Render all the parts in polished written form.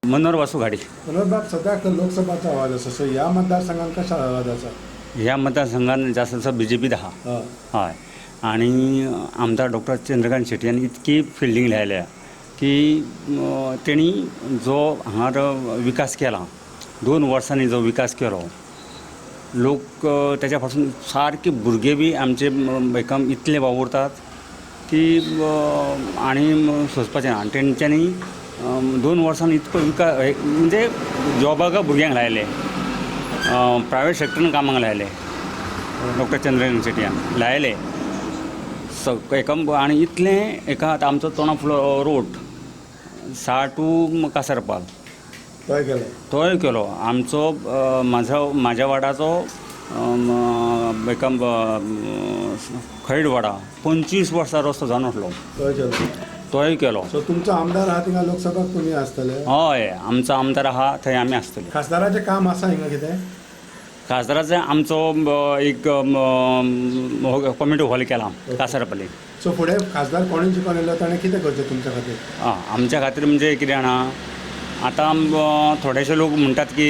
मनोहर वासू घाडी. मनोहरबाब, सध्या लोकसभाचा आवाज असा सो ह्या मतदारसंघात कशा आवाजाचा? ह्या मतदारसंघात जास्त BJP 10 हय. हय. आणि आमदार डॉक्टर चंद्रकांत शेट्टी यांनी इतकी फिल्डिंग लायल्या की तेणी जो हांगा विकास केला, 2 वर्सांनी जो विकास केलो, लोक त्याच्या पासून सारके भुरगे बी आमचे एकदम इतले वावुरतात की आणि सोचपाचें ना. आनी तेंच्यांनी 2 वर्सांनी इतको विकास म्हणजे जॉबाक भुरग्यांक लायले, प्रायवेट सेक्टरान कामाक लायले, डॉक्टर चंद्रकांत शेट्टी लायले आणि इतलें एका आतां आमचो तोणा फुलो रोड 6 टू कासारपाल तोय केलो. आमचो म्हाज्या वाड्याचो खैड वाडा 25 वर्सां रस्तो जावन आसलो, तोय केलो. सो तुमचो आमदार आहा थिंगा लोकसभाक तुमी आसतले? हय, आमचो आमदार आहा थंय आमी आसतले. खासदाराचें काम आसा हिंगा कितें? खासदाराचें आमचो एक कमिटी हॉल केला कासारपल्ली. सो फुडें खासदार कोणी जिखून येयलो ताणें कितें करचें तुमच्या खातीर? आमच्या खातीर म्हणजे कितें जाणा, आतां थोडेशे लोक म्हणटात की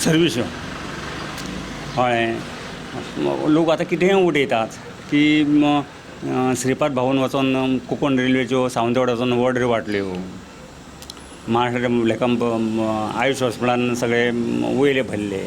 सर्वीस. हय, लोक आतां कितेंय उडयतात की श्रीपाद भावून वचोन कोंकण रेल्वेच्यो सावंतवाडी वचोन ऑर्डरी वाटल्यो, महाराष्ट्र आयुश हॉस्पिटलान सगळे वयले भरले.